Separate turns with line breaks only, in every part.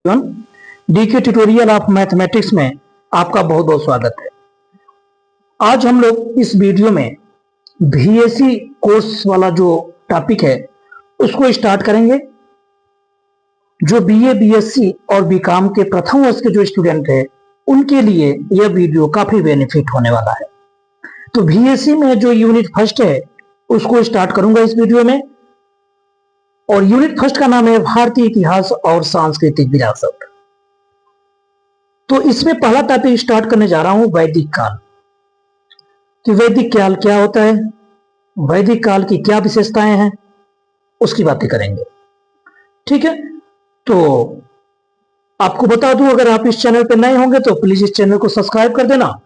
DK tutorial of mathematics में आपका बहुत बहुत स्वागत है। आज हम लोग इस वीडियो में बीएससी कोर्स वाला जो टॉपिक है उसको स्टार्ट करेंगे। जो बीए बीएससी और बीकॉम के प्रथम वर्ष के जो स्टूडेंट है उनके लिए यह वीडियो काफी बेनिफिट होने वाला है। तो बीएससी में जो यूनिट फर्स्ट है उसको स्टार्ट करूंगा इस वीडियो में, और यूनिट फर्स्ट का नाम है भारतीय इतिहास और सांस्कृतिक विरासत। तो इसमें पहला टॉपिक स्टार्ट करने जा रहा हूं वैदिक काल। कि वैदिक काल क्या होता है, वैदिक काल की क्या विशेषताएं हैं, उसकी बातें करेंगे। ठीक है, तो आपको बता दूं, अगर आप इस चैनल पर नए होंगे तो प्लीज इस चैनल को सब्सक्राइब कर देना।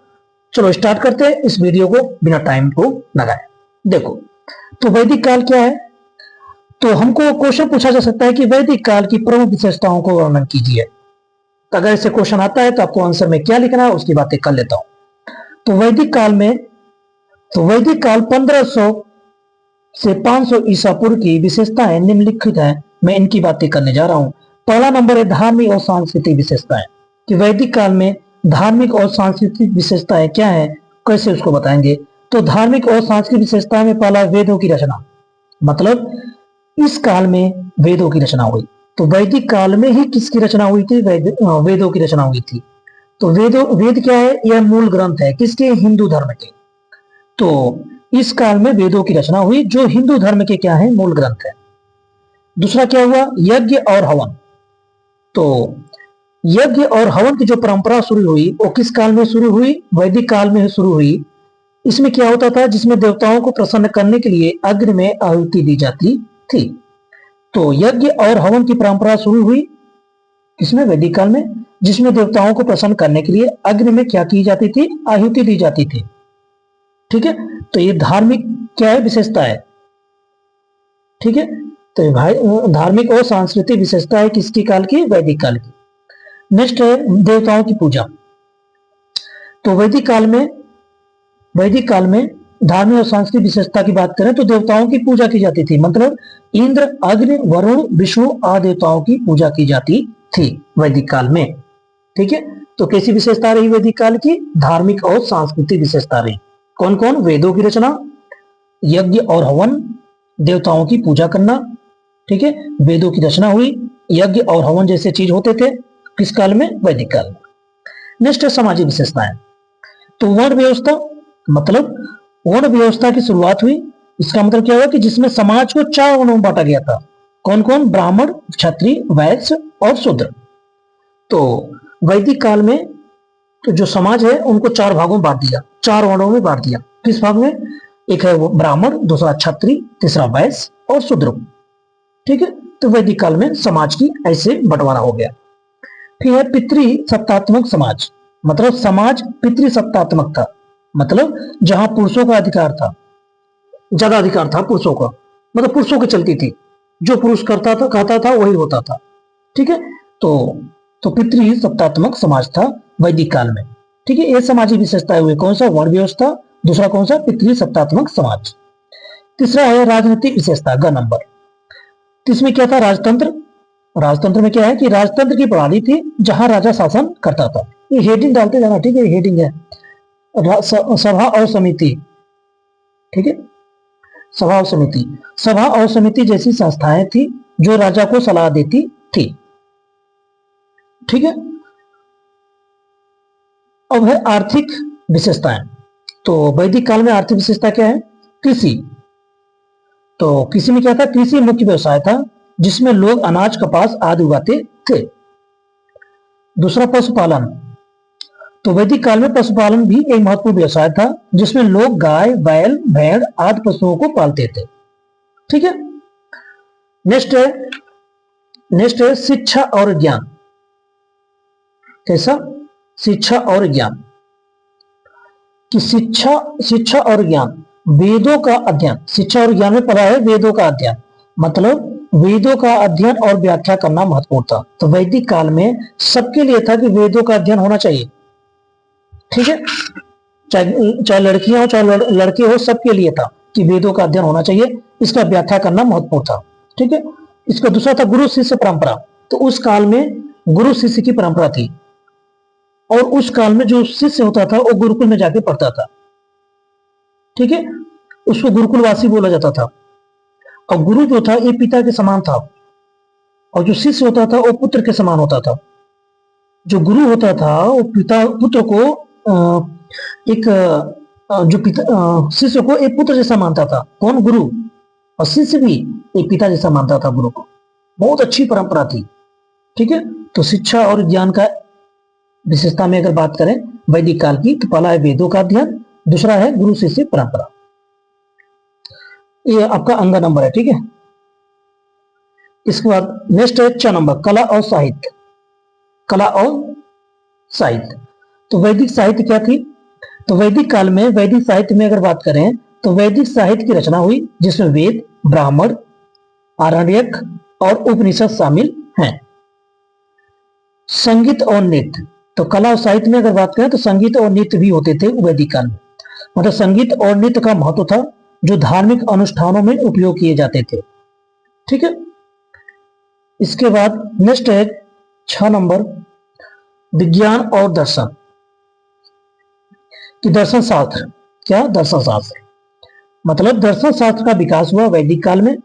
चलो स्टार्ट करते हैं इस वीडियो को बिना टाइम को लगाए। देखो, तो वैदिक काल क्या है। तो हमको क्वेश्चन पूछा जा सकता है कि वैदिक काल की प्रमुख विशेषताओं को वर्णन कीजिए। तो अगर ऐसे क्वेश्चन आता है तो आपको आंसर में क्या लिखना है उसकी बातें कर लेता हूं। तो वैदिक काल 1500 से 500 ईसा पूर्व की विशेषताएं निम्नलिखित हैं। मैं इनकी बातें करने जा रहा हूं। पहला नंबर है धार्मिक और सांस्कृतिक विशेषताएं। कि वैदिक काल में धार्मिक और सांस्कृतिक विशेषताएं क्या है, कैसे उसको बताएंगे। तो धार्मिक और सांस्कृतिक विशेषताएं में पहला वेदों की रचना, मतलब इस काल में वेदों की रचना हुई। तो वैदिक काल में ही किसकी रचना हुई थी, वेदों की रचना हुई थी। तो वेद क्या है, यह मूल ग्रंथ है किसके, हिंदू धर्म के। तो इस काल में वेदों की रचना हुई जो हिंदू धर्म के क्या है, मूल ग्रंथ है। दूसरा क्या हुआ, यज्ञ और हवन। तो यज्ञ और हवन की जो परंपरा शुरू हुई वो किस काल में शुरू हुई, वैदिक काल में शुरू हुई। इसमें क्या होता था, जिसमें देवताओं को प्रसन्न करने के लिए अग्नि में आहुति दी जाती थी। तो यज्ञ और हवन की परंपरा शुरू हुई किसमें, वैदिक काल में, जिसमें देवताओं को प्रसन्न करने के लिए अग्नि में क्या की जाती थी, आहुति दी जाती थी। ठीक है, तो ये धार्मिक क्या है, विशेषता है। ठीक है, तो भाई धार्मिक और सांस्कृतिक विशेषता है किसकी काल की, वैदिक काल की। नेक्स्ट है देवताओं की पूजा। तो वैदिक काल में धार्मिक और सांस्कृतिक विशेषता की बात करें तो देवताओं की पूजा की जाती थी। मतलब इंद्र, अग्नि, वरुण, विष्णु आदि देवताओं की पूजा की जाती थी वैदिक काल में। ठीक है, तो कैसी विशेषता रही वैदिक काल की, धार्मिक और सांस्कृतिक विशेषता रही। कौन कौन, वेदों की रचना, यज्ञ और हवन, देवताओं की पूजा करना। ठीक है, वेदों की रचना हुई, यज्ञ और हवन जैसे चीज होते थे किस काल में, वैदिक काल में। नेक्स्ट है सामाजिक विशेषताएं। तो वर्ण व्यवस्था, मतलब वर्ण व्यवस्था की शुरुआत हुई। इसका मतलब क्या हुआ कि जिसमें समाज को 4 वर्णों में बांटा गया था। कौन कौन, ब्राह्मण, क्षत्रिय, वैश्य और शूद्र। तो वैदिक काल में तो जो समाज है उनको 4 भागों में बांट दिया, 4 वर्णों में बांट दिया। किस भाग में, एक है वो ब्राह्मण, दूसरा क्षत्रिय, तीसरा वैश्य और शूद्र। ठीक है, तो वैदिक काल में समाज की ऐसे बंटवारा हो गया। फिर है पितृसत्तात्मक समाज। मतलब समाज पितृसत्तात्मक था, मतलब जहां पुरुषों का अधिकार था, ज्यादा अधिकार था पुरुषों का, मतलब पुरुषों की चलती थी, जो पुरुष करता था कहता था वही होता था। ठीक है, तो पितृसत्तात्मक समाज था वैदिक काल में। ठीक है, ये सामाजिक विशेषताएं हुई। कौन सा, वर्ण व्यवस्था, दूसरा कौन सा, पितृसत्तात्मक समाज। तीसरा है राजनीतिक विशेषता, ग नंबर। तो इसमें क्या था, राजतंत्र। राजतंत्र में क्या है कि राजतंत्र की प्रणाली थी जहां राजा शासन करता था। ये हेडिंग डालते जाना, ठीक है, हेडिंग है। सभा और समिति। ठीक है, सभा और समिति जैसी संस्थाएं थी जो राजा को सलाह देती थी। ठीक है, अब है आर्थिक विशेषताएं। तो वैदिक काल में आर्थिक विशेषता क्या है, कृषि। तो कृषि में क्या था, कृषि मुख्य व्यवसाय था जिसमें लोग अनाज, कपास आदि उगाते थे। दूसरा पशुपालन। तो वैदिक काल में पशुपालन भी एक महत्वपूर्ण व्यवसाय था जिसमें लोग गाय, बैल, भेड़ आदि पशुओं को पालते थे। ठीक है, नेक्स्ट है शिक्षा और ज्ञान। कैसा, शिक्षा और ज्ञान। कि शिक्षा और ज्ञान, वेदों का अध्ययन। शिक्षा और ज्ञान में पढ़ा है वेदों का अध्ययन, मतलब वेदों का अध्ययन और व्याख्या करना महत्वपूर्ण था। तो वैदिक काल में सबके लिए था कि वेदों का अध्ययन होना चाहिए। ठीक है, चाहे लड़कियां हो चाहे लड़के हो, सबके लिए था कि वेदों का अध्ययन होना चाहिए, इसका व्याख्या करना महत्वपूर्ण था। ठीक है, इसका दूसरा था गुरु शिष्य परंपरा। तो उस काल में गुरु शिष्य की परंपरा थी, और उस काल में जो शिष्य होता था वो गुरुकुल में जाके पढ़ता था, ठीक है, उसको गुरुकुलवासी बोला जाता था। और गुरु जो था ये पिता के समान था, और जो शिष्य होता था वो पुत्र के समान होता था। जो गुरु होता था वो पिता पुत्र को एक जो पिता शिष्य को एक पुत्र जैसा मानता था, कौन? गुरु। और शिष्य भी एक पिता जैसा मानता था गुरु को। बहुत अच्छी परंपरा थी, ठीक है। तो शिक्षा और ज्ञान का विशेषता में अगर बात करें वैदिक काल की, तो पहला है वेदों का अध्ययन, दूसरा है गुरु शिष्य परंपरा। ये आपका अंग नंबर है, ठीक है। इसके बाद नेक्स्ट है 6 नंबर, कला और साहित्य। कला और साहित्य, तो वैदिक साहित्य क्या थी? तो वैदिक काल में वैदिक साहित्य में अगर बात करें तो वैदिक साहित्य की रचना हुई जिसमें वेद, ब्राह्मण, आरण्यक और उपनिषद शामिल हैं। संगीत और नृत्य, तो कला और साहित्य में अगर बात करें तो संगीत और नृत्य भी होते थे वैदिक काल में। मतलब संगीत और नृत्य का महत्व था जो धार्मिक अनुष्ठानों में उपयोग किए जाते थे, ठीक है। इसके बाद नेक्स्ट है 6 नंबर, विज्ञान और दर्शन कि दर्शन शास्त्र। क्या? दर्शन शास्त्र मतलब दर्शन शास्त्र का विकास हुआ वैदिक काल में,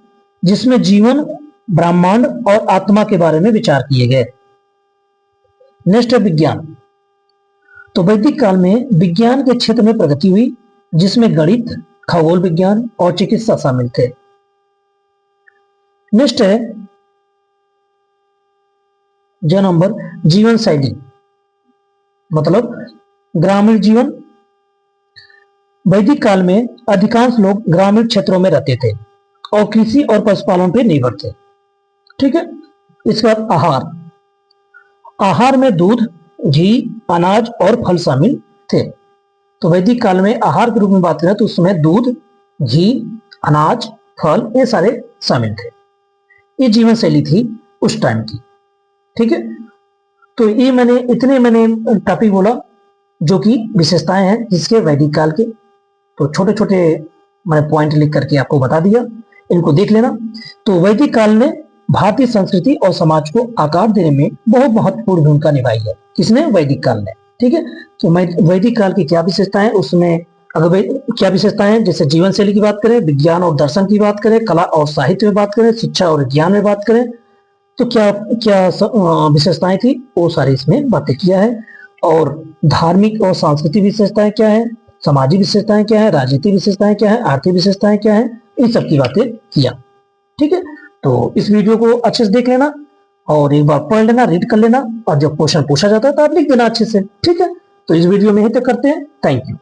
जिसमें जीवन, ब्रह्मांड और आत्मा के बारे में विचार किए गए। नेक्स्ट है विज्ञान, तो वैदिक काल में विज्ञान के क्षेत्र में प्रगति हुई जिसमें गणित, खगोल विज्ञान और चिकित्सा शामिल थे। नेक्स्ट है 6 नंबर, जीवन शैली मतलब ग्रामीण जीवन। वैदिक काल में अधिकांश लोग ग्रामीण क्षेत्रों में रहते थे और कृषि और पशुपालन पर निर्भर थे, ठीक है। इसके बाद आहार, आहार में दूध, घी, अनाज और फल शामिल थे। तो वैदिक काल में आहार के रूप में बात करें तो उसमें दूध, घी, अनाज, फल ये सारे शामिल थे। ये जीवन शैली थी उस टाइम की, ठीक है। तो ये मैंने टॉपिक बोला जो कि विशेषताएं हैं जिसके वैदिक काल के। तो छोटे छोटे मैंने पॉइंट लिख करके आपको बता दिया, इनको देख लेना। तो वैदिक काल ने भारतीय संस्कृति और समाज को आकार देने में बहुत महत्वपूर्ण भूमिका निभाई है। किसने? वैदिक काल ने, ठीक है। तो वैदिक काल की क्या विशेषताएं, उसमें अगर क्या विशेषताएं हैं, जैसे जीवन शैली की बात करें, विज्ञान और दर्शन की बात करें, कला और साहित्य में बात करें, शिक्षा और ज्ञान में बात करें, तो क्या क्या विशेषताएं थी वो सारी इसमें बातें किया है। और धार्मिक और सांस्कृतिक विशेषताएं क्या है, सामाजिक विशेषताएं क्या है, राजनीतिक विशेषताएं क्या है, आर्थिक विशेषताएं क्या है, इन सब की बातें किया, ठीक है। तो इस वीडियो को अच्छे से देख लेना और एक बार पढ़ लेना, रीड कर लेना, और जब क्वेश्चन पूछा जाता है तो आप लिख देना अच्छे से, ठीक है। तो इस वीडियो में यहीं तक करते हैं। Thank you.